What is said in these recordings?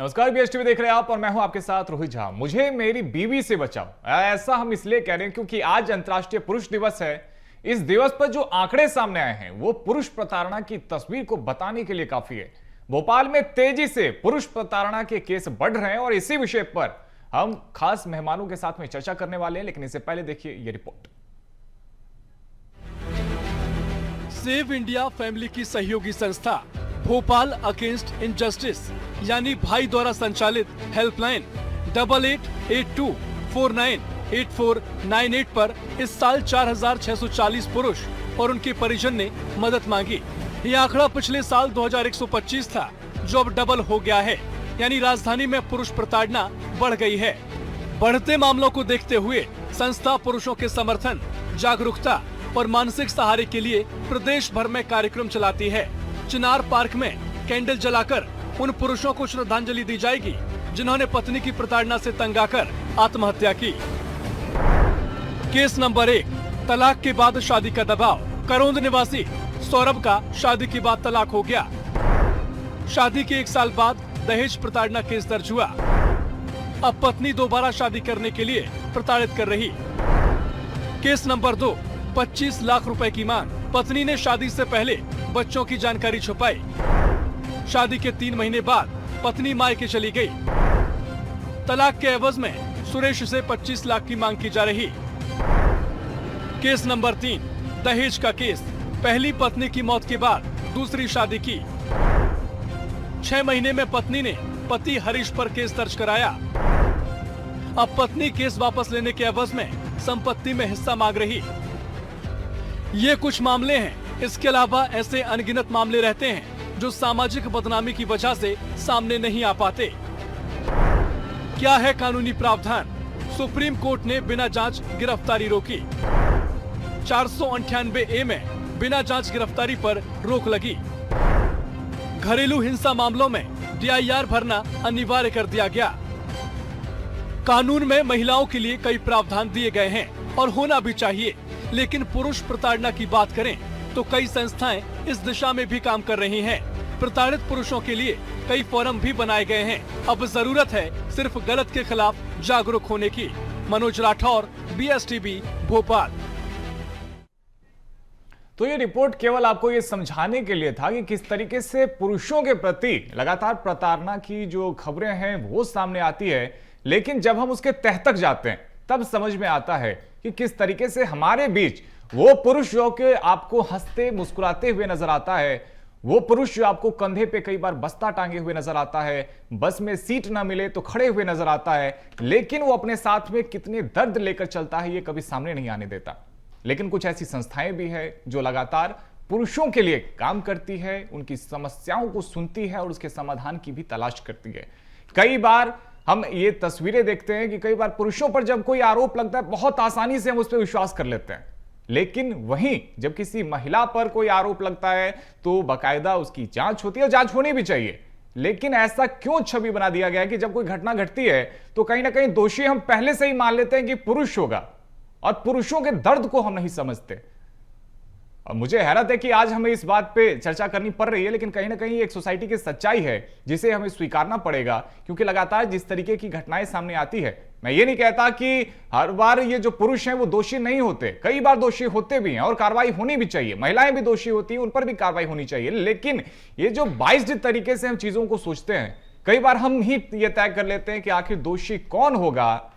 नमस्कार, बीएसटीवी देख रहे हैं आप और मैं हूं आपके साथ रोहित झा। मुझे मेरी बीवी से बचाओ, ऐसा हम इसलिए कह रहे हैं क्योंकि आज अंतर्राष्ट्रीय पुरुष दिवस है। इस दिवस पर जो आंकड़े सामने आए हैं वो पुरुष प्रताड़ना की तस्वीर को बताने के लिए काफी है। भोपाल में तेजी से पुरुष प्रताड़ना के केस बढ़ रहे हैं और इसी विषय पर हम खास मेहमानों के साथ में चर्चा करने वाले हैं, लेकिन इससे पहले देखिए ये रिपोर्ट। सेव इंडिया फैमिली की सहयोगी संस्था भोपाल अगेंस्ट इनजस्टिस यानी भाई द्वारा संचालित हेल्पलाइन 8882498498 पर इस साल 4640 पुरुष और उनके परिजन ने मदद मांगी। ये आंकड़ा पिछले साल 2125 था, जो अब डबल हो गया है, यानी राजधानी में पुरुष प्रताड़ना बढ़ गई है। बढ़ते मामलों को देखते हुए संस्था पुरुषों के समर्थन, जागरूकता और मानसिक सहारे के लिए प्रदेश भर में कार्यक्रम चलाती है। चिनार पार्क में कैंडल जलाकर उन पुरुषों को श्रद्धांजलि दी जाएगी जिन्होंने पत्नी की प्रताड़ना से तंग आकर आत्महत्या की। केस नंबर 1, तलाक के बाद शादी का दबाव। करोंद निवासी सौरभ का शादी के बाद तलाक हो गया। शादी के 1 साल बाद दहेज प्रताड़ना केस दर्ज हुआ। अब पत्नी दोबारा शादी करने के लिए प्रताड़ित कर रही। केस नंबर 2, 25 लाख रुपए की मांग। पत्नी ने शादी से पहले बच्चों की जानकारी छुपाई। शादी के 3 महीने बाद पत्नी मायके चली गई। तलाक के एवज में सुरेश से 25 लाख की मांग की जा रही। केस नंबर 3, दहेज का केस। पहली पत्नी की मौत के बाद दूसरी शादी की। 6 महीने में पत्नी ने पति हरीश पर केस दर्ज कराया। अब पत्नी केस वापस लेने के एवज में संपत्ति में हिस्सा मांग रही। ये कुछ मामले हैं। इसके अलावा ऐसे अनगिनत मामले रहते हैं जो सामाजिक बदनामी की वजह से सामने नहीं आ पाते। क्या है कानूनी प्रावधान? सुप्रीम कोर्ट ने बिना जांच गिरफ्तारी रोकी। 498A में बिना जांच गिरफ्तारी पर रोक लगी। घरेलू हिंसा मामलों में DIR भरना अनिवार्य कर दिया गया। कानून में महिलाओं के लिए कई प्रावधान दिए गए हैं और होना भी चाहिए, लेकिन पुरुष प्रताड़ना की बात करें तो कई संस्थाएं इस दिशा में भी काम कर रही हैं। प्रताड़ित पुरुषों के लिए कई फोरम भी बनाए गए हैं। अब जरूरत है सिर्फ गलत के खिलाफ जागरूक होने की। मनोज राठौर, BSTV, भोपाल। तो ये रिपोर्ट केवल आपको ये समझाने के लिए था कि किस तरीके से पुरुषों के प्रति लगातार प्रताड़ना की जो खबरें हैं वो सामने आती है, लेकिन जब हम उसके तह तक जाते हैं तब समझ में आता है कि किस तरीके से हमारे बीच वो पुरुष जो कि आपको हंसते मुस्कुराते हुए नजर आता है, वो पुरुष जो आपको कंधे पे कई बार बस्ता टांगे हुए नजर आता है, बस में सीट ना मिले तो खड़े हुए नजर आता है, लेकिन वो अपने साथ में कितने दर्द लेकर चलता है ये कभी सामने नहीं आने देता। लेकिन कुछ ऐसी संस्थाएं भी है जो लगातार पुरुषों के लिए काम करती है, उनकी समस्याओं को सुनती है और उसके समाधान की भी तलाश करती है। कई बार हम ये तस्वीरें देखते हैं कि कई बार पुरुषों पर जब कोई आरोप लगता है बहुत आसानी से हम उस पर विश्वास कर लेते हैं, लेकिन वहीं जब किसी महिला पर कोई आरोप लगता है तो बाकायदा उसकी जांच होती है और जांच होनी भी चाहिए। लेकिन ऐसा क्यों छवि बना दिया गया है कि जब कोई घटना घटती है तो कहीं ना कहीं दोषी हम पहले से ही मान लेते हैं कि पुरुष होगा और पुरुषों के दर्द को हम नहीं समझते। और मुझे हैरत है कि आज हमें इस बात पे चर्चा करनी पड़ रही है, लेकिन कहीं ना कहीं एक सोसाइटी की सच्चाई है जिसे हमें स्वीकारना पड़ेगा, क्योंकि लगातार जिस तरीके की घटनाएं सामने आती है, मैं ये नहीं कहता कि हर बार ये जो पुरुष हैं वो दोषी नहीं होते, कई बार दोषी होते भी हैं और कार्रवाई होनी भी चाहिए। महिलाएं भी दोषी होती हैं, उन पर भी कार्रवाई होनी चाहिए। लेकिन ये जो बाइस्ड तरीके से हम चीजों को सोचते हैं, कई बार हम ही ये तय कर लेते हैं कि आखिर दोषी कौन होगा।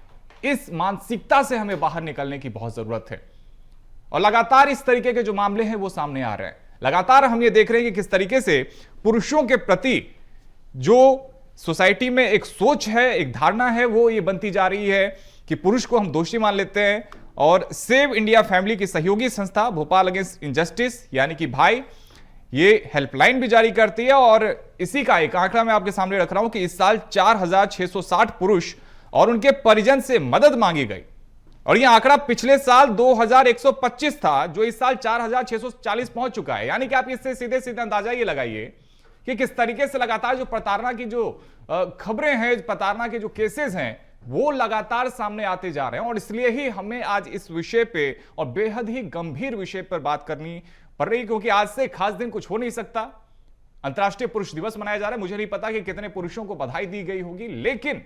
इस मानसिकता से हमें बाहर निकलने की बहुत जरूरत है और लगातार इस तरीके के जो मामले हैं वो सामने आ रहे हैं। लगातार हम ये देख रहे हैं कि किस तरीके से पुरुषों के प्रति जो सोसाइटी में एक सोच है, एक धारणा है, वो ये बनती जा रही है कि पुरुष को हम दोषी मान लेते हैं। और सेव इंडिया फैमिली की सहयोगी संस्था भोपाल अगेंस्ट इनजस्टिस यानी कि भाई, ये हेल्पलाइन भी जारी करती है और इसी का एक आंकड़ा मैं आपके सामने रख रहा हूं कि इस साल 4660 पुरुष और उनके परिजन से मदद मांगी गई और यह आंकड़ा पिछले साल 2125 था, जो इस साल 4640 पहुंच चुका है। यानी कि आप इससे सीधे सीधे अंदाजा ये लगाइए कि किस तरीके से लगातार जो प्रताड़ना की जो खबरें हैं, प्रताड़ना के जो केसेस हैं, वो लगातार सामने आते जा रहे हैं। और इसलिए ही हमें आज इस विषय पे और बेहद ही गंभीर विषय पर बात करनी पड़ रही, क्योंकि आज से खास दिन कुछ हो नहीं सकता। अंतर्राष्ट्रीय पुरुष दिवस मनाया जा रहा है। मुझे नहीं पता कि कितने पुरुषों को बधाई दी गई होगी, लेकिन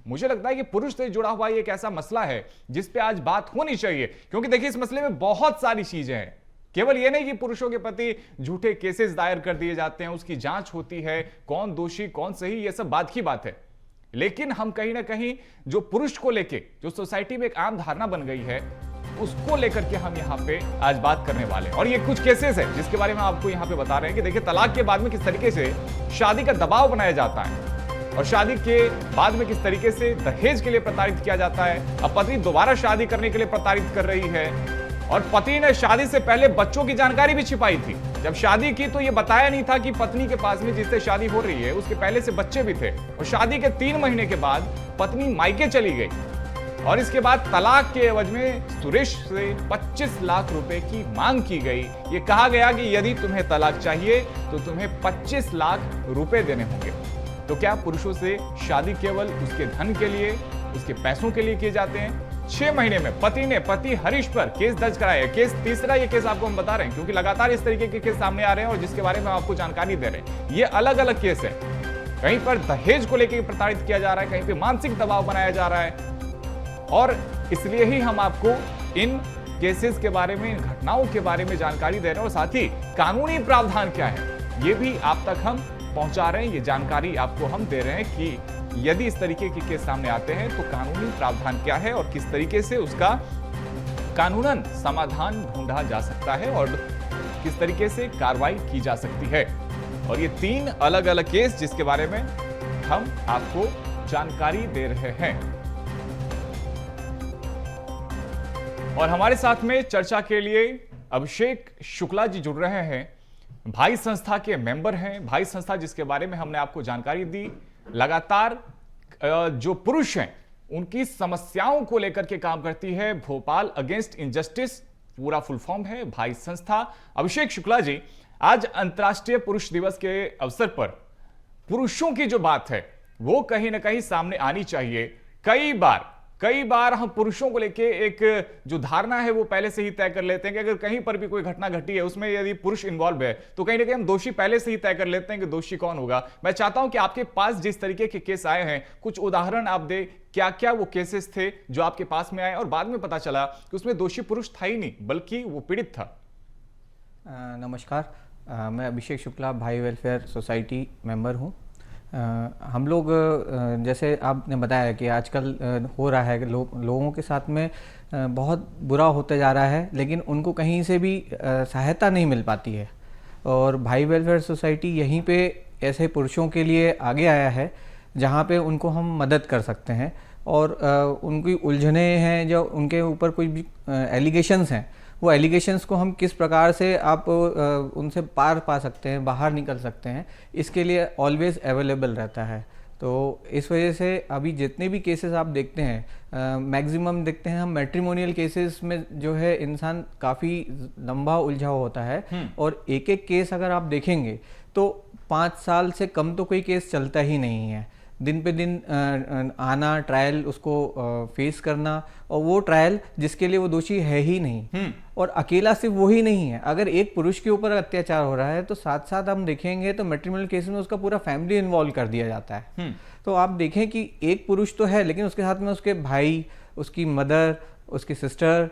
मुझे लगता है कि पुरुष से जुड़ा हुआ एक ऐसा मसला है जिस पे आज बात होनी चाहिए, क्योंकि देखिए इस मसले में बहुत सारी चीजें हैं। केवल यह नहीं कि पुरुषों के प्रति झूठे केसेस दायर कर दिए जाते हैं, उसकी जांच होती है, कौन दोषी कौन सही, यह सब बात की बात है। लेकिन हम कहीं ना कहीं जो पुरुष को लेके जो सोसाइटी में एक आम धारणा बन गई है, उसको लेकर के हम यहाँ पे आज बात करने वाले हैं। और ये कुछ केसेस है जिसके बारे में आपको यहाँ पे बता रहे हैं कि देखिए तलाक के बाद में किस तरीके से शादी का दबाव बनाया जाता है और शादी के बाद में किस तरीके से दहेज के लिए प्रताड़ित किया जाता है। अब पत्नी दोबारा शादी करने के लिए प्रताड़ित कर रही है और पति ने शादी से पहले बच्चों की जानकारी भी छिपाई थी। जब शादी की तो यह बताया नहीं था कि पत्नी के पास में जिससे शादी हो रही है उसके पहले से बच्चे भी थे, और शादी के 3 महीने के बाद पत्नी मायके चली गई और इसके बाद तलाक के एवज में सुरेश से 25 लाख रुपए की मांग की गई। ये कहा गया कि यदि तुम्हें तलाक चाहिए तो तुम्हें 25 लाख रुपए देने होंगे। तो क्या पुरुषों से शादी केवल उसके धन के लिए, उसके पैसों के लिए किए जाते हैं? 6 महीने में पति हरीश पर केस दर्ज कराया है। केस तीसरा ये केस आपको हम बता रहे हैं क्योंकि लगातार इस तरीके के केस सामने आ रहे हैं और जिसके बारे में आपको जानकारी दे रहे हैं। ये अलग अलग केस है। कहीं पर दहेज को लेकर प्रताड़ित किया जा रहा है, कहीं पर मानसिक दबाव बनाया जा रहा है, और इसलिए ही हम आपको इन केसेस के बारे में, इन घटनाओं के बारे में जानकारी दे रहे हैं और साथ ही कानूनी प्रावधान क्या है ये भी आप तक हम पहुंचा रहे हैं। ये जानकारी आपको हम दे रहे हैं कि यदि इस तरीके के केस सामने आते हैं तो कानूनी प्रावधान क्या है और किस तरीके से उसका कानूनन समाधान ढूंढा जा सकता है और किस तरीके से कार्रवाई की जा सकती है। और ये 3 अलग अलग केस जिसके बारे में हम आपको जानकारी दे रहे हैं। और हमारे साथ में चर्चा के लिए अभिषेक शुक्ला जी जुड़ रहे हैं। भाई संस्था के मेंबर हैं। भाई संस्था जिसके बारे में हमने आपको जानकारी दी, लगातार जो पुरुष हैं उनकी समस्याओं को लेकर के काम करती है। भोपाल अगेंस्ट इनजस्टिस पूरा फुल फॉर्म है भाई संस्था। अभिषेक शुक्ला जी, आज अंतर्राष्ट्रीय पुरुष दिवस के अवसर पर पुरुषों की जो बात है वो कहीं ना कहीं सामने आनी चाहिए। कई बार हम पुरुषों को लेके एक जो धारणा है वो पहले से ही तय कर लेते हैं कि अगर कहीं पर भी कोई घटना घटी है उसमें यदि पुरुष इन्वॉल्व है तो कहीं ना कहीं हम दोषी पहले से ही तय कर लेते हैं कि दोषी कौन होगा। मैं चाहता हूं कि आपके पास जिस तरीके के केस आए हैं कुछ उदाहरण आप दे, क्या क्या वो केसेस थे जो आपके पास में आए और बाद में पता चला कि उसमें दोषी पुरुष था ही नहीं बल्कि वो पीड़ित था। नमस्कार, मैं अभिषेक शुक्ला, भाई वेलफेयर सोसाइटी मेंबर हूँ। हम लोग जैसे आपने बताया कि आजकल हो रहा है कि लोगों के साथ में बहुत बुरा होते जा रहा है, लेकिन उनको कहीं से भी सहायता नहीं मिल पाती है। और भाई वेलफेयर सोसाइटी यहीं पे ऐसे पुरुषों के लिए आगे आया है जहाँ पे उनको हम मदद कर सकते हैं और उनकी उलझने हैं, जो उनके ऊपर कोई भी एलिगेशंस हैं, वो एलिगेशंस को हम किस प्रकार से आप उनसे पार पा सकते हैं, बाहर निकल सकते हैं, इसके लिए ऑलवेज अवेलेबल रहता है। तो इस वजह से अभी जितने भी केसेस आप देखते हैं, मैक्सिमम देखते हैं हम मैट्रिमोनियल केसेस में जो है इंसान काफ़ी लंबा उलझा होता है और एक एक केस अगर आप देखेंगे तो 5 साल से कम तो कोई केस चलता ही नहीं है। दिन पे दिन आना, ट्रायल उसको फेस करना, और वो ट्रायल जिसके लिए वो दोषी है ही नहीं। और अकेला सिर्फ वो ही नहीं है, अगर एक पुरुष के ऊपर अत्याचार हो रहा है तो साथ साथ हम देखेंगे तो मैट्रिमोनियल केस में उसका पूरा फैमिली इन्वॉल्व कर दिया जाता है। तो आप देखें कि एक पुरुष तो है लेकिन उसके साथ में उसके भाई, उसकी मदर, उसकी सिस्टर,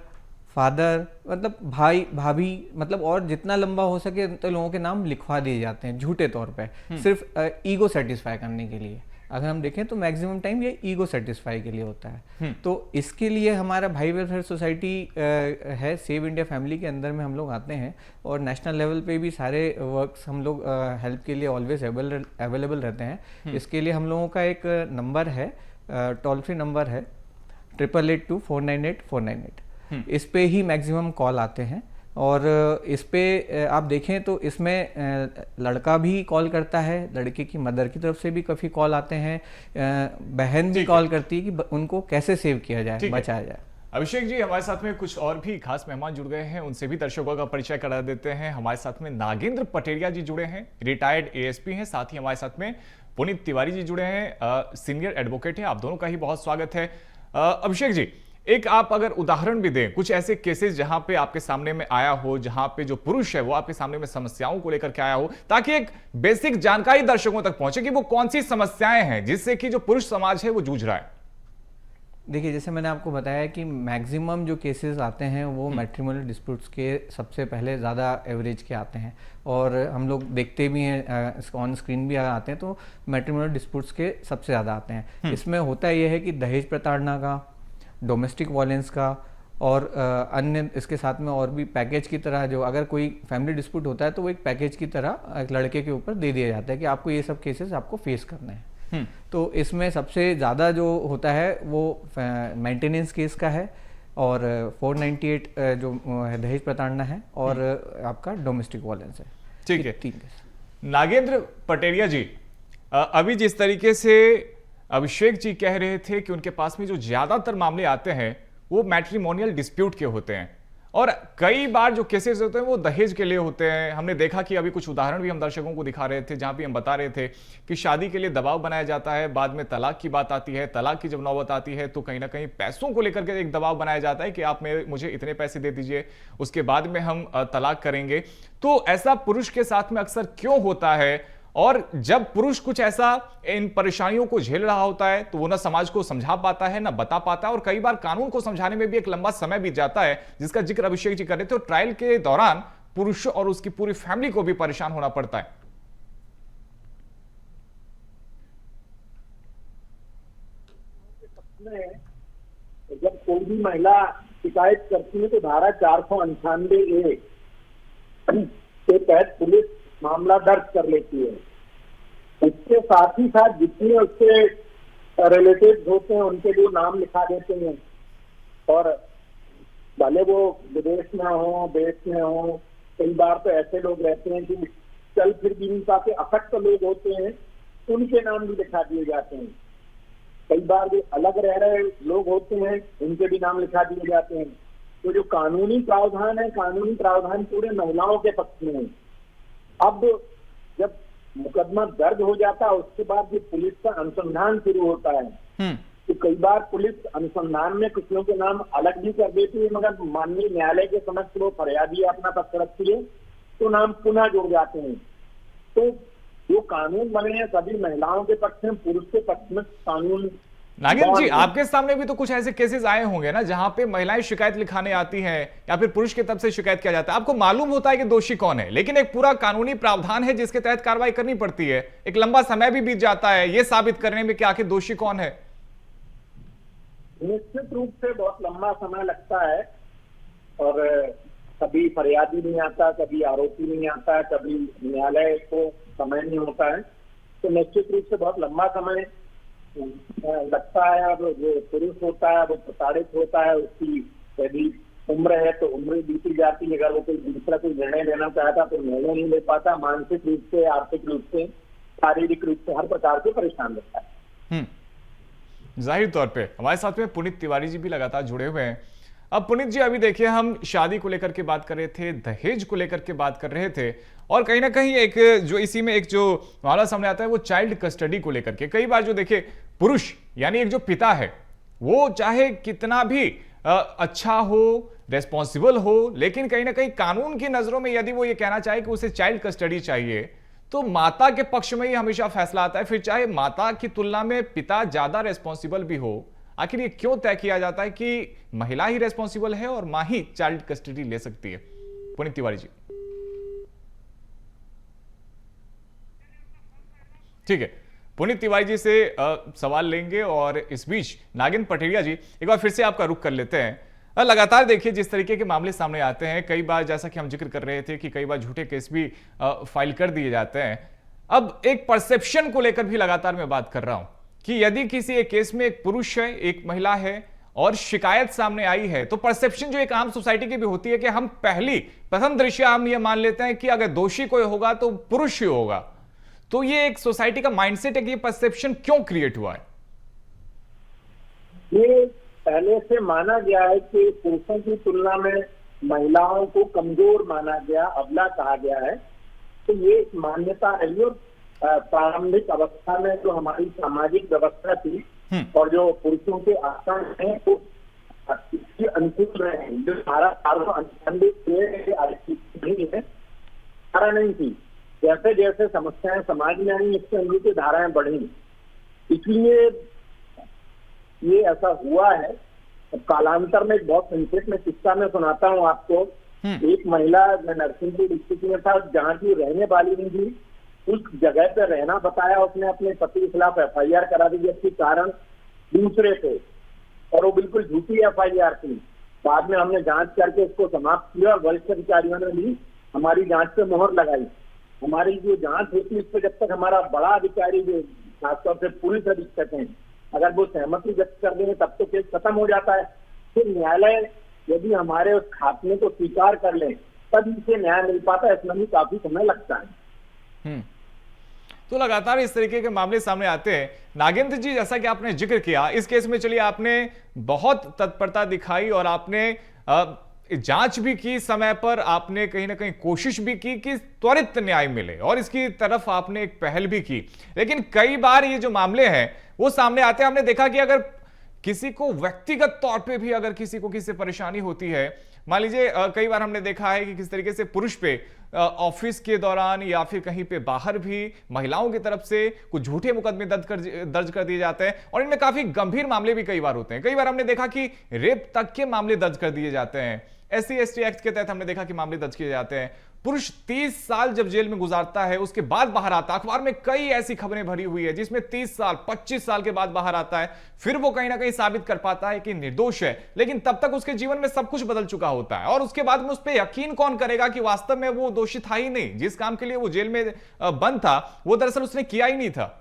फादर, मतलब भाई भाभी, मतलब और जितना लंबा हो सके तो लोगों के नाम लिखवा दिए जाते हैं झूठे तौर पे, सिर्फ ईगो सेटिस्फाई करने के लिए। अगर हम देखें तो मैक्सिमम टाइम ये ईगो सेटिस्फाई के लिए होता है। तो इसके लिए हमारा भाई वेलफेयर सोसाइटी है, सेव इंडिया फैमिली के अंदर में हम लोग आते हैं और नेशनल लेवल पे भी सारे वर्क्स हम लोग हेल्प के लिए ऑलवेज अवेलेबल रहते हैं। इसके लिए हम लोगों का एक नंबर है, टोल फ्री नंबर है 8882498498। इस पे ही मैक्सिमम कॉल आते हैं और इस पे आप देखें तो इसमें लड़का भी कॉल करता है, लड़के की मदर की तरफ से भी काफ़ी कॉल आते हैं, बहन भी कॉल करती है कि उनको कैसे सेव किया जाए, बचाया जाए। अभिषेक जी, हमारे साथ में कुछ और भी खास मेहमान जुड़ गए हैं, उनसे भी दर्शकों का परिचय करा देते हैं। हमारे साथ में नागेंद्र पटेरिया जी जुड़े हैं, रिटायर्ड एएसपी हैं। साथ ही हमारे साथ में पुनीत तिवारी जी जुड़े हैं, सीनियर एडवोकेट हैं। आप दोनों का ही बहुत स्वागत है। अभिषेक जी, एक आप अगर उदाहरण भी दें कुछ ऐसे केसेस जहां पे आपके सामने में आया हो, जहां पे जो पुरुष है वो आपके सामने में समस्याओं को लेकर के आया हो, ताकि एक बेसिक जानकारी दर्शकों तक पहुंचे कि वो कौन सी समस्याएं हैं जिससे कि जो पुरुष समाज है वो जूझ रहा है। देखिए, जैसे मैंने आपको बताया कि मैक्सिमम जो केसेस आते हैं वो मैट्रिमोनियल डिस्प्यूट्स के सबसे पहले ज़्यादा एवरेज के आते हैं, और हम लोग देखते भी हैं ऑन स्क्रीन भी अगर आते हैं तो मैट्रिमोनियल डिस्प्यूट्स के सबसे ज़्यादा आते हैं। इसमें होता यह है कि दहेज प्रताड़ना का, डोमेस्टिक वायलेंस का और अन्य इसके साथ में और भी पैकेज की तरह, जो अगर कोई फैमिली डिस्प्यूट होता है तो वो एक पैकेज की तरह एक लड़के के ऊपर दे दिया जाता है कि आपको ये सब केसेस आपको फेस करने हैं। तो इसमें सबसे ज़्यादा जो होता है वो मेंटेनेंस केस का है, और 498 जो है दहेज प्रताड़ना है, और आपका डोमेस्टिक वायलेंस है। ठीक है, 3 केस। नागेंद्र पटेरिया जी, अभी जिस तरीके से अभिषेक जी कह रहे थे कि उनके पास में जो ज्यादातर मामले आते हैं वो मैट्रिमोनियल डिस्प्यूट के होते हैं, और कई बार जो केसेस होते हैं वो दहेज के लिए होते हैं। हमने देखा कि अभी कुछ उदाहरण भी हम दर्शकों को दिखा रहे थे जहां भी हम बता रहे थे कि शादी के लिए दबाव बनाया जाता है, बाद में तलाक की बात आती है, तलाक की जब नौबत आती है तो कहीं ना कहीं पैसों को लेकर के एक दबाव बनाया जाता है कि आप मुझे इतने पैसे दे दीजिए, उसके बाद में हम तलाक करेंगे। तो ऐसा पुरुष के साथ में अक्सर क्यों होता है, और जब पुरुष कुछ ऐसा इन परेशानियों को झेल रहा होता है तो वो ना समाज को समझा पाता है ना बता पाता है, और कई बार कानून को समझाने में भी एक लंबा समय बीत जाता है, जिसका जिक्र अभिषेक जी कर रहे थे। और ट्रायल के दौरान पुरुष और उसकी पूरी फैमिली को भी परेशान होना पड़ता है। जब कोई भी महिला शिकायत करती है तो धारा 498A के तहत पुलिस मामला दर्ज कर लेती है। उसके साथ ही साथ जितने उसके रिलेटिव होते हैं उनके भी नाम लिखा देते हैं, और भले वो विदेश में हो, देश में हो, कई बार तो ऐसे लोग रहते हैं कि चल फिर जीविका के अशक्त लोग होते हैं, उनके नाम भी लिखा दिए जाते हैं। कई बार जो अलग रह रहे लोग होते हैं उनके भी नाम लिखा दिए जाते हैं। तो जो कानूनी प्रावधान है, कानूनी प्रावधान पूरे महिलाओं के पक्ष में है। अब जब मुकदमा दर्ज हो जाता है उसके बाद जो पुलिस का अनुसंधान शुरू होता है, तो कई बार पुलिस अनुसंधान में कुछ लोगों के नाम अलग भी कर देती है, मगर माननीय न्यायालय के समक्ष वो फरियादी अपना पक्ष रखती है तो नाम पुनः जुड़ जाते हैं। तो जो कानून बने हैं सभी महिलाओं के पक्ष में, पुरुष के पक्ष में कानून। नागेंद्र जी, आपके सामने भी तो कुछ ऐसे केसेस आए होंगे ना जहां पे महिलाएं शिकायत लिखाने आती हैं या फिर पुरुष की तरफ से शिकायत किया जाता है, आपको मालूम होता है कि दोषी कौन है, लेकिन एक पूरा कानूनी प्रावधान है जिसके तहत कार्रवाई करनी पड़ती है, एक लंबा समय भी बीत जाता है ये साबित करने में कि आखिर दोषी कौन है। निश्चित रूप से बहुत लंबा समय लगता है, और कभी फरियादी नहीं आता, कभी आरोपी नहीं आता, कभी न्यायालय को समय नहीं होता है, तो निश्चित रूप से बहुत लंबा समय लगता है। अब जो पुरुष होता है वो प्रताड़ित होता है, उसकी यदि उम्र है तो उम्र बीती जाती है, अगर वो कोई दूसरा कोई निर्णय लेना चाहता तो निर्णय नहीं ले पाता, मानसिक रूप से, आर्थिक रूप से, शारीरिक रूप से हर प्रकार से परेशान रहता है। जाहिर तौर पे हमारे साथ में पुनीत तिवारी जी भी लगातार जुड़े हुए हैं। अब पुनीत जी, अभी देखिए हम शादी को लेकर के बात कर रहे थे, दहेज को लेकर के बात कर रहे थे, और कहीं ना कहीं एक जो इसी में एक जो मामला सामने आता है वो चाइल्ड कस्टडी को लेकर के। कई बार जो देखिए पुरुष यानी एक जो पिता है वो चाहे कितना भी अच्छा हो, रेस्पॉन्सिबल हो, लेकिन कहीं ना कहीं कानून की नजरों में यदि वो ये कहना चाहे कि उसे चाइल्ड कस्टडी चाहिए तो माता के पक्ष में ही हमेशा फैसला आता है, फिर चाहे माता की तुलना में पिता ज्यादा रेस्पॉन्सिबल भी हो। आखिर ये क्यों तय किया जाता है कि महिला ही रेस्पॉन्सिबल है और मां ही चाइल्ड कस्टडी ले सकती है? पुनीत तिवारी जी। ठीक है, पुनीत तिवारी जी से सवाल लेंगे, और इस बीच नागेंद्र पटेरिया जी एक बार फिर से आपका रुख कर लेते हैं। लगातार देखिए जिस तरीके के मामले सामने आते हैं, कई बार जैसा कि हम जिक्र कर रहे थे कि कई बार झूठे केस भी फाइल कर दिए जाते हैं। अब एक परसेप्शन को लेकर भी लगातार मैं बात कर रहा हूं कि यदि किसी एक केस में एक पुरुष है, एक महिला है और शिकायत सामने आई है, तो परसेप्शन जो एक आम सोसाइटी की भी होती है कि हम प्रथम दृश्य हम ये मान लेते हैं कि अगर दोषी कोई होगा तो पुरुष ही होगा। तो ये एक सोसाइटी का माइंडसेट है कि ये परसेप्शन क्यों क्रिएट हुआ है? ये पहले से माना गया है कि पुरुषों की तुलना में महिलाओं को कमजोर माना गया, अबला कहा गया है। तो ये मान्यता रही, और प्रारंभिक अवस्था में जो हमारी सामाजिक व्यवस्था थी और जो पुरुषों के आसन हैं तो इसके अनुकूल रहे हैं। जो धारा 498 नहीं है, धारा नहीं थी। जैसे जैसे समस्याएं समाज में आई, इसके अनुरूप धाराएं बढ़ी, इसलिए ये ऐसा हुआ है। कालांतर में एक बहुत संक्षेप में किस्सा मैं सुनाता हूँ आपको। एक महिला, मैं नरसिंहपुर डिस्ट्रिक्ट में था, जहाँ की रहने वाली नहीं थी, उस जगह पे रहना बताया, उसने अपने पति के खिलाफ FIR करा दी, जबकि कारण दूसरे थे और वो बिल्कुल झूठी FIR थी। बाद में हमने जांच करके उसको समाप्त किया और वरिष्ठ अधिकारियों ने भी हमारी जांच पे मोहर लगाई। हमारी जो जांच होती है, इस पर जब तक हमारा बड़ा अधिकारी, जो खासतौर से पुलिस अधीक्षक हैं, अगर वो सहमति व्यक्त कर देंगे तब तो केस खत्म हो जाता है। फिर न्यायालय यदि हमारे उस खात्मे को स्वीकार कर ले तब इसे न्याय मिल पाता है, इसमें भी काफी समय लगता है। तो लगातार इस तरीके के मामले सामने आते हैं। नागेंद्र जी, जैसा कि आपने जिक्र किया, इस केस में चलिए आपने बहुत तत्परता दिखाई और आपने जांच भी की समय पर, आपने कहीं ना कहीं कोशिश भी की कि त्वरित न्याय मिले और इसकी तरफ आपने एक पहल भी की। लेकिन कई बार ये जो मामले हैं वो सामने आते हैं। हमने देखा कि अगर किसी को व्यक्तिगत तौर पे भी अगर किसी को किसी परेशानी होती है, मान लीजिए कई बार हमने देखा है कि किस तरीके से पुरुष पे ऑफिस के दौरान या फिर कहीं पे बाहर भी महिलाओं की तरफ से कुछ झूठे मुकदमे दर्ज कर दिए जाते हैं और इनमें काफी गंभीर मामले भी कई बार होते हैं। कई बार हमने देखा कि रेप तक के मामले दर्ज कर दिए जाते हैं। SC/ST एक्ट के तहत हमने देखा कि मामले दर्ज किए जाते हैं। पुरुष 30 साल जब जेल में गुजारता है, उसके बाद बाहर आता है। अखबार में कई ऐसी खबरें भरी हुई है जिसमें 30 साल 25 साल के बाद बाहर आता है, फिर वो कहीं ना कहीं साबित कर पाता है कि निर्दोष है, लेकिन तब तक उसके जीवन में सब कुछ बदल चुका होता है और उसके बाद में उस पर यकीन कौन करेगा कि वास्तव में वो दोषी था ही नहीं। जिस काम के लिए वो जेल में बंद था वो दरअसल उसने किया ही नहीं था।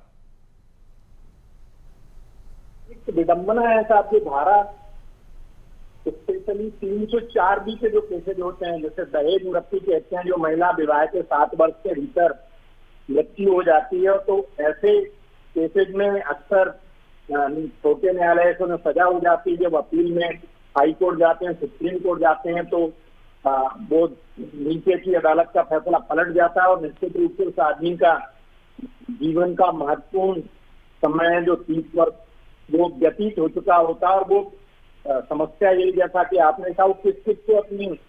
विडंबना है साहब, जो धारा स्पेशली 304B के जो केसेज होते हैं, जैसे दहेज मृत्यु कहते हैं, जो महिला विवाह के 7 वर्ष के भीतर मृत्यु हो जाती है, तो ऐसे केसेज में अक्सर छोटे न्यायालय से उन्हें सजा हो जाती है। जब अपील में हाई कोर्ट जाते हैं, सुप्रीम कोर्ट जाते हैं, तो वो नीचे की अदालत का फैसला पलट जाता है और निश्चित रूप से उस आदमी का जीवन का महत्वपूर्ण समय जो 30 वर्ष वो व्यतीत हो चुका होता है। और वो समस्या यही, जैसा कि आपने कहा, वो किस को अपनी होने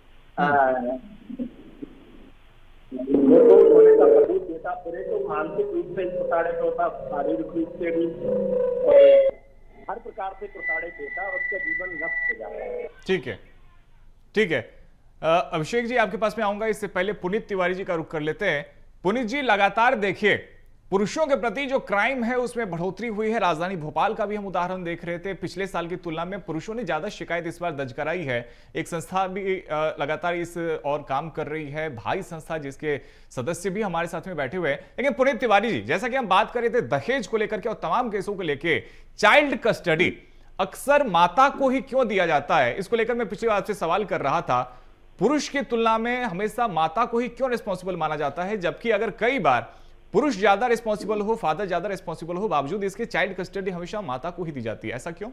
का सबूत देता फिरे, तो मानसिक रूप से प्रताड़ित होता, शारीरिक रूप से भी, और हर प्रकार से प्रताड़ित होता और उसका जीवन नष्ट हो जाता है। ठीक है, ठीक है। अभिषेक जी, आपके पास में आऊंगा, इससे पहले पुनीत तिवारी जी का रुख कर लेते हैं। पुनीत जी, लगातार देखिए पुरुषों के प्रति जो क्राइम है उसमें बढ़ोतरी हुई है। राजधानी भोपाल का भी हम उदाहरण देख रहे थे। पिछले साल की तुलना में पुरुषों ने ज्यादा शिकायत इस बार दर्ज कराई है। एक संस्था भी लगातार इस और काम कर रही है, भाई संस्था, जिसके सदस्य भी हमारे साथ में बैठे हुए हैं। लेकिन पुनीत तिवारी जी, जैसा कि हम बात कर रहे थे दहेज को लेकर के और तमाम केसों को लेकर, चाइल्ड कस्टडी अक्सर माता को ही क्यों दिया जाता है, इसको लेकर मैं पिछली बार आपसे सवाल कर रहा था। पुरुष की तुलना में हमेशा माता को ही क्यों रिस्पॉन्सिबल माना जाता है, जबकि अगर कई बार पुरुष ज्यादा रिस्पॉन्सिबल हो, फादर ज्यादा रिस्पॉन्सिबल हो, बावजूद इसके चाइल्ड कस्टडी हमेशा माता को ही दी जाती है, ऐसा क्यों?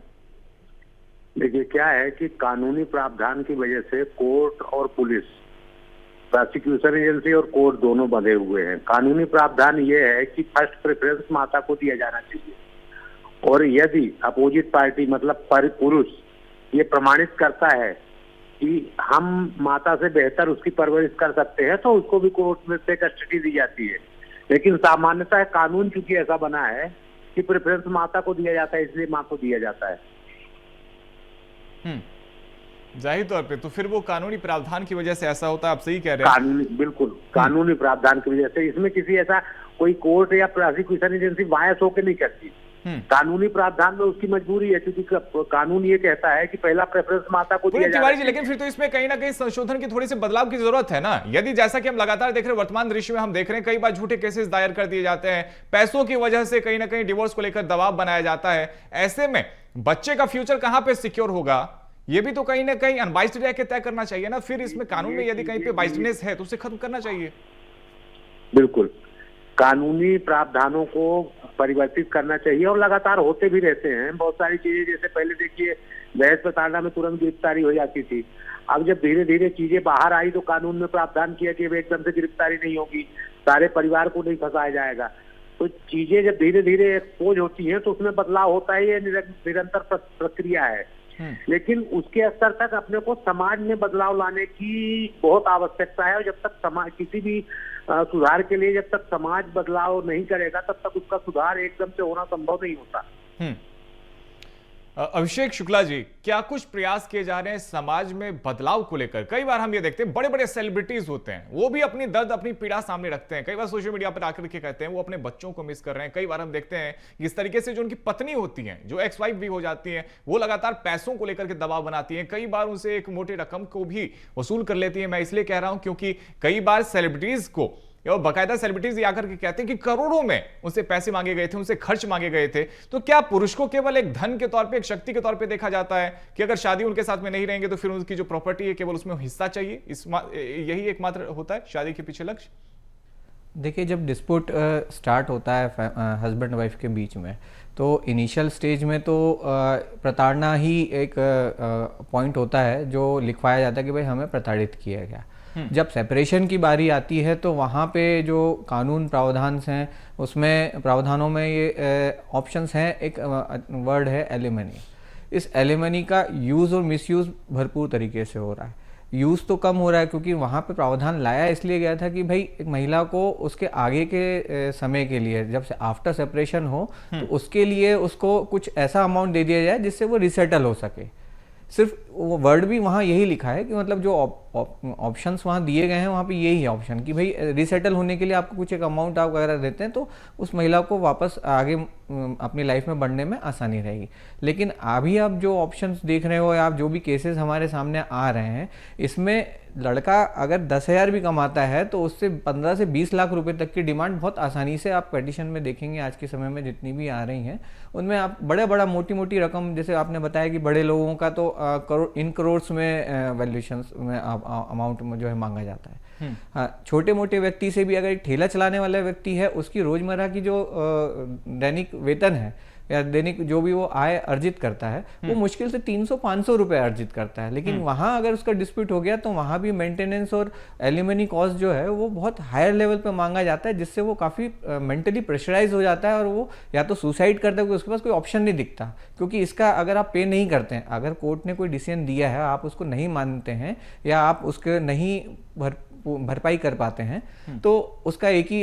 देखिए, क्या है कि कानूनी प्रावधान की वजह से कोर्ट और पुलिस, प्रोसिक्यूशन एजेंसी और कोर्ट दोनों बंधे हुए हैं। कानूनी प्रावधान ये है कि फर्स्ट प्रेफरेंस माता को दिया जाना चाहिए, और यदि अपोजिट पार्टी मतलब पुरुष ये प्रमाणित करता है कि हम माता से बेहतर उसकी परवरिश कर सकते हैं, तो उसको भी कोर्ट में से कस्टडी दी जाती है। लेकिन सामान्यतः कानून चूंकि ऐसा बना है कि प्रेफरेंस माता को दिया जाता है, इसलिए मां को दिया जाता है। जाहिर तौर पे तो फिर वो कानूनी प्रावधान की वजह से ऐसा होता है। आप सही कह रहे हैं। कानूनी, बिल्कुल कानूनी प्रावधान की वजह से। इसमें किसी ऐसा कोई कोर्ट या प्रोसिक्यूशन एजेंसी बायस होकर नहीं करती। कानूनी प्रावधान में उसकी मजबूरी है, क्योंकि कानून ये कहता है कि पहला प्रेफरेंस माता को दिया जाता है। लेकिन फिर तो इसमें कहीं ना कहीं संशोधन की थोड़ी सी बदलाव की जरूरत है ना। यदि जैसा कि हम लगातार देख रहे हैं, वर्तमान दृश्य में हम देख रहे हैं कई बार झूठे केसेस दायर कर दिए जाते हैं, पैसों की वजह से कहीं ना कहीं डिवोर्स को लेकर दबाव बनाया जाता है। ऐसे में बच्चे का फ्यूचर कहां पे सिक्योर होगा, ये भी तो कहीं ना कहीं अनबाइस्ड रह के तय करना चाहिए ना। फिर इसमें कानून में यदि कहीं पे बाइस्डनेस है तो उसे खत्म करना चाहिए। बिल्कुल, कानूनी प्रावधानों को परिवर्तित करना चाहिए और लगातार होते भी रहते हैं बहुत सारी चीजें। जैसे पहले देखिए, दहेज प्रताड़ना में तुरंत गिरफ्तारी हो जाती थी। अब जब धीरे धीरे चीजें बाहर आई तो कानून में प्रावधान किया कि एकदम से गिरफ्तारी नहीं होगी, सारे परिवार को नहीं फंसाया जाएगा। तो चीजें जब धीरे धीरे एक्सपोज होती हैं तो उसमें बदलाव होता है। ये निरंतर प्रक्रिया है। लेकिन उसके स्तर तक अपने को समाज में बदलाव लाने की बहुत आवश्यकता है। और जब तक समाज किसी भी सुधार के लिए जब तक समाज बदलाव नहीं करेगा तब तक उसका सुधार एकदम से होना संभव नहीं होता। अभिषेक शुक्ला जी, क्या कुछ प्रयास किए जा रहे हैं समाज में बदलाव को लेकर? कई बार हम ये देखते हैं बड़े बड़े सेलिब्रिटीज होते हैं, वो भी अपनी दर्द अपनी पीड़ा सामने रखते हैं, कई बार सोशल मीडिया पर आकर के कहते हैं वो अपने बच्चों को मिस कर रहे हैं। कई बार हम देखते हैं इस तरीके से जो उनकी पत्नी होती हैं, जो एक्स वाइफ भी हो जाती हैं, वो लगातार पैसों को लेकर के दबाव बनाती हैं, कई बार उनसे एक मोटी रकम को भी वसूल कर लेती है। मैं इसलिए कह रहा हूं क्योंकि कई बार सेलिब्रिटीज को और बाकायदा सेलिब्रिटीज आकर के कहते हैं कि करोड़ों में उनसे पैसे मांगे गए थे, उनसे खर्च मांगे गए थे। तो क्या पुरुष को केवल एक धन के तौर पे, एक शक्ति के तौर पे देखा जाता है कि अगर शादी उनके साथ में नहीं रहेंगे तो फिर उनकी जो प्रॉपर्टी है केवल उसमें हिस्सा चाहिए, यही एकमात्र होता है शादी के पीछे लक्ष्य? देखिए, जब डिस्प्यूट स्टार्ट होता है हस्बैंड वाइफ के बीच में, तो इनिशियल स्टेज में तो प्रताड़ना ही एक पॉइंट होता है जो लिखवाया जाता है कि भाई हमें प्रताड़ित किया गया। जब सेपरेशन की बारी आती है तो वहाँ पे जो कानून प्रावधान हैं उसमें प्रावधानों में ये ऑप्शंस हैं। एक वर्ड है एलिमनी। इस एलिमनी का यूज़ और मिसयूज़ भरपूर तरीके से हो रहा है। यूज़ तो कम हो रहा है क्योंकि वहाँ पे प्रावधान लाया इसलिए गया था कि भाई एक महिला को उसके आगे के समय के लिए, जब से आफ्टर सेपरेशन हो तो उसके लिए उसको कुछ ऐसा अमाउंट दे दिया जाए जिससे वो रिसेटल हो सके। सिर्फ वो वर्ड भी वहाँ यही लिखा है कि मतलब जो ऑप्शंस वहाँ दिए गए हैं वहाँ पे यही है ऑप्शन कि भाई रिसेटल होने के लिए आपको कुछ एक अमाउंट आप अगर देते हैं तो उस महिला को वापस आगे अपनी लाइफ में बढ़ने में आसानी रहेगी। लेकिन अभी आप जो ऑप्शंस देख रहे हो या आप जो भी केसेस हमारे सामने आ रहे हैं, इसमें लड़का अगर 10,000 भी कमाता है तो उससे 15 से 20 लाख रुपए तक की डिमांड बहुत आसानी से आप पेटिशन में देखेंगे। आज के समय में जितनी भी आ रही हैं उनमें आप बड़ा मोटी मोटी रकम, जैसे आपने बताया कि बड़े लोगों का तो इन करोड़्स में वैल्यूएशंस में अमाउंट में जो है मांगा जाता है। हाँ, छोटे मोटे व्यक्ति से भी, अगर एक ठेला चलाने वाला व्यक्ति है, उसकी रोजमर्रा की जो दैनिक वेतन है या दैनिक जो भी वो आय अर्जित करता है वो मुश्किल से 300-500 रुपए अर्जित करता है। लेकिन वहाँ अगर उसका डिस्प्यूट हो गया तो वहाँ भी मेंटेनेंस और एलिमनी कॉस्ट जो है वो बहुत हायर लेवल पे मांगा जाता है, जिससे वो काफ़ी मेंटली प्रेशराइज हो जाता है और वो या तो सुसाइड करता है, उसके पास कोई ऑप्शन नहीं दिखता। क्योंकि इसका अगर आप पे नहीं करते हैं, अगर कोर्ट ने कोई डिसीजन दिया है आप उसको नहीं मानते हैं या आप उसके नहीं भरपाई कर पाते हैं तो उसका एक ही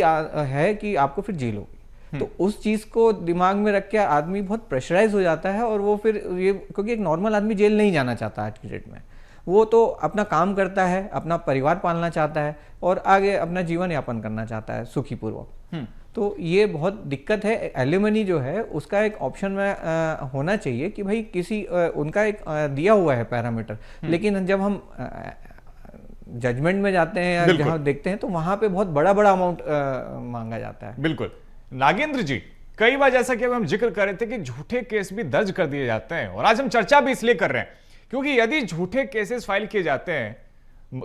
है कि आपको फिर जेल होगी। तो उस चीज को दिमाग में रख के आदमी बहुत प्रेशराइज हो जाता है और वो फिर ये, क्योंकि एक नॉर्मल आदमी जेल नहीं जाना चाहता आज की डेट में, वो तो अपना काम करता है, अपना परिवार पालना चाहता है और आगे अपना जीवन यापन करना चाहता है सुखी पूर्वक। तो ये बहुत दिक्कत है। एलिमनी जो है उसका एक ऑप्शन में होना चाहिए कि भाई किसी उनका एक दिया हुआ है पैरामीटर, लेकिन जब हम जजमेंट में जाते हैं या जहाँ देखते हैं तो वहां पे बहुत बड़ा अमाउंट मांगा जाता है। बिल्कुल। नागेंद्र जी, कई बार जैसा कि हम जिक्र कर रहे थे कि झूठे केस भी दर्ज कर दिए जाते हैं, और आज हम चर्चा भी इसलिए कर रहे हैं क्योंकि यदि झूठे केसेस फाइल किए जाते हैं,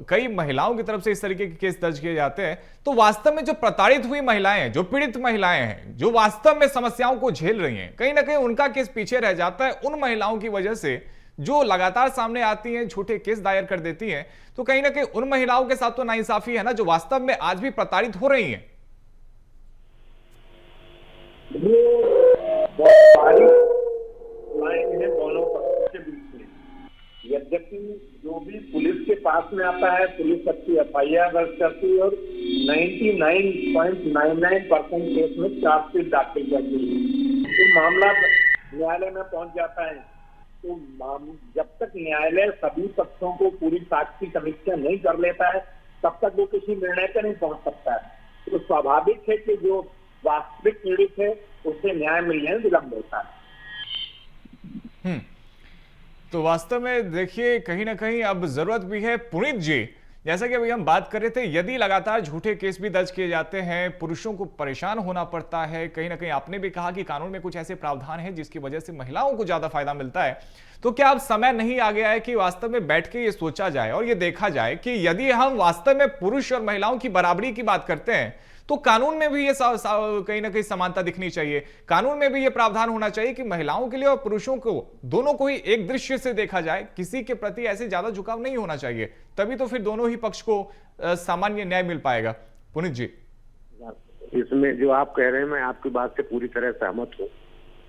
कई महिलाओं की तरफ से इस तरीके के केस दर्ज किए जाते हैं, तो वास्तव में जो प्रताड़ित हुई महिलाएं हैं, जो पीड़ित महिलाएं हैं, जो वास्तव में समस्याओं को झेल रही हैं, कहीं ना कहीं उनका केस पीछे रह जाता है उन महिलाओं की वजह से जो लगातार सामने आती हैं, झूठे केस दायर कर देती हैं। तो कहीं ना कहीं उन महिलाओं के साथ तो नाइंसाफी है ना, जो वास्तव में आज भी प्रताड़ित हो रही हैं। ये बहुत बारीक लाइन है दोनों पक्षों के बीच में। यद्यपि जो भी पुलिस के पास में आता है, पुलिस अच्छी FIR दर्ज करती है और 99.99% केस में चार्जशीट दाखिल करती है, तो मामला न्यायालय में पहुंच जाता है। तो जब तक न्यायालय सभी पक्षों को पूरी साक्ष्य समीक्षा नहीं कर लेता है तब तक वो किसी निर्णय पर नहीं पहुंच सकता है। तो स्वाभाविक है कि जो वास्तविक पीड़ित है उसे न्याय मिलने में विलंब होता है। तो वास्तव में देखिए कहीं ना कहीं अब जरूरत भी है। पुनीत जी, जैसा कि अभी हम बात कर रहे थे, यदि लगातार झूठे केस भी दर्ज किए जाते हैं, पुरुषों को परेशान होना पड़ता है, कहीं ना कहीं आपने भी कहा कि कानून में कुछ ऐसे प्रावधान हैं जिसकी वजह से महिलाओं को ज्यादा फायदा मिलता है, तो क्या अब समय नहीं आ गया है कि वास्तव में बैठ के ये सोचा जाए और ये देखा जाए कि यदि हम वास्तव में पुरुष और महिलाओं की बराबरी की बात करते हैं तो कानून में भी ये कहीं ना कहीं समानता दिखनी चाहिए, कानून में भी ये प्रावधान होना चाहिए कि महिलाओं के लिए और पुरुषों को दोनों को ही एक दृश्य से देखा जाए, किसी के प्रति ऐसे ज्यादा झुकाव नहीं होना चाहिए, तभी तो फिर दोनों ही पक्ष को सामान्य न्याय मिल पाएगा। पुनीत जी, इसमें जो आप कह रहे हैं मैं आपकी बात से पूरी तरह सहमत हूँ,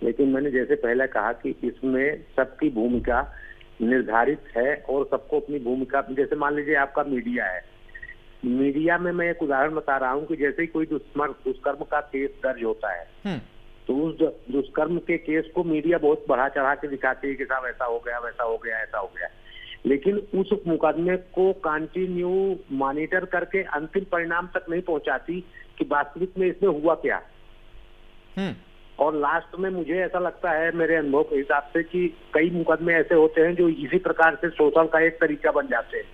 लेकिन मैंने जैसे पहले कहा कि इसमें सबकी भूमिका निर्धारित है और सबको अपनी भूमिका, जैसे मान लीजिए आपका मीडिया है, मीडिया में मैं एक उदाहरण बता रहा हूँ कि जैसे ही कोई दुष्कर्म का केस दर्ज होता है तो उस दुष्कर्म के केस को मीडिया बहुत बढ़ा चढ़ा के दिखाती है कि साहब ऐसा हो गया, वैसा हो गया, ऐसा हो गया, लेकिन उस मुकदमे को कंटिन्यू मॉनिटर करके अंतिम परिणाम तक नहीं पहुंचाती कि वास्तविक में इसमें हुआ क्या। और लास्ट में मुझे ऐसा लगता है मेरे अनुभव के हिसाब से कि कई मुकदमे ऐसे होते हैं जो इसी प्रकार से शोषण का एक तरीका बन जाते हैं।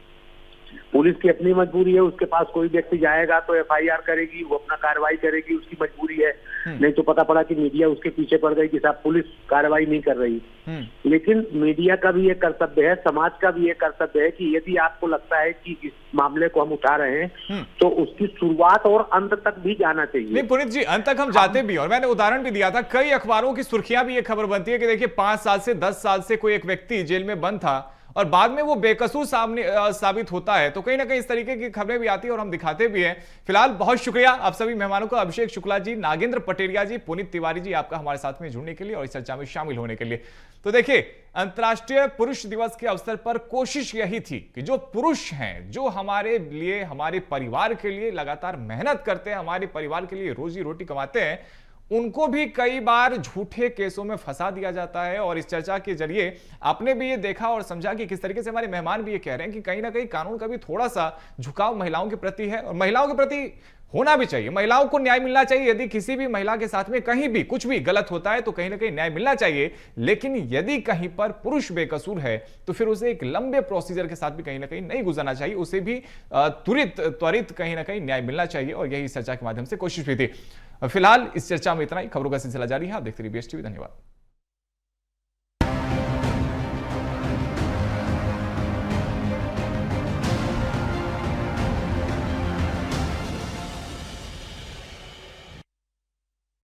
पुलिस की अपनी मजबूरी है, उसके पास कोई व्यक्ति जाएगा तो एफआईआर करेगी, वो अपना कार्रवाई करेगी, उसकी मजबूरी है। नहीं तो पता पड़ा कि मीडिया उसके पीछे पड़ गई कि साहब पुलिस कार्रवाई नहीं कर रही। लेकिन मीडिया का भी एक कर्तव्य है, समाज का भी एक कर्तव्य है कि यदि आपको लगता है कि इस मामले को हम उठा रहे हैं तो उसकी शुरुआत और अंत तक भी जाना चाहिए। नहीं पुनीत जी, अंत तक हम जाते भी, और मैंने उदाहरण भी दिया था, कई अखबारों की सुर्खियां भी ये खबर बनती है कि देखिए 5 साल से 10 साल से कोई एक व्यक्ति जेल में बंद था और बाद में वो बेकसूर साबित होता है। तो कहीं ना कहीं इस तरीके की खबरें भी आती है और हम दिखाते भी हैं। फिलहाल बहुत शुक्रिया आप सभी मेहमानों का, अभिषेक शुक्ला जी, नागेंद्र पटेरिया जी, पुनीत तिवारी जी, आपका हमारे साथ में जुड़ने के लिए और इस चर्चा में शामिल होने के लिए। तो देखिए, अंतर्राष्ट्रीय पुरुष दिवस के अवसर पर कोशिश यही थी कि जो पुरुष हैं, जो हमारे लिए, हमारे परिवार के लिए लगातार मेहनत करते हैं, हमारे परिवार के लिए रोजी रोटी कमाते हैं, उनको भी कई बार झूठे केसों में फंसा दिया जाता है। और इस चर्चा के जरिए आपने भी ये देखा और समझा कि किस तरीके से हमारे मेहमान भी ये कह रहे हैं कि कहीं ना कहीं कानून का भी थोड़ा सा झुकाव महिलाओं के प्रति है और महिलाओं के प्रति होना भी चाहिए। महिलाओं को न्याय मिलना चाहिए। यदि किसी भी महिला के साथ में कहीं भी कुछ भी गलत होता है तो कहीं ना कहीं न्याय मिलना चाहिए। लेकिन यदि कहीं पर पुरुष बेकसूर है तो फिर उसे एक लंबे प्रोसीजर के साथ भी कहीं ना कहीं नहीं गुजरना चाहिए, उसे भी त्वरित कहीं ना कहीं न्याय मिलना चाहिए। और यही चर्चा के माध्यम से कोशिश भी थी। फिलहाल इस चर्चा में इतना ही। खबरों का सिलसिला जारी है, आप देखते रहिए BSTV। धन्यवाद।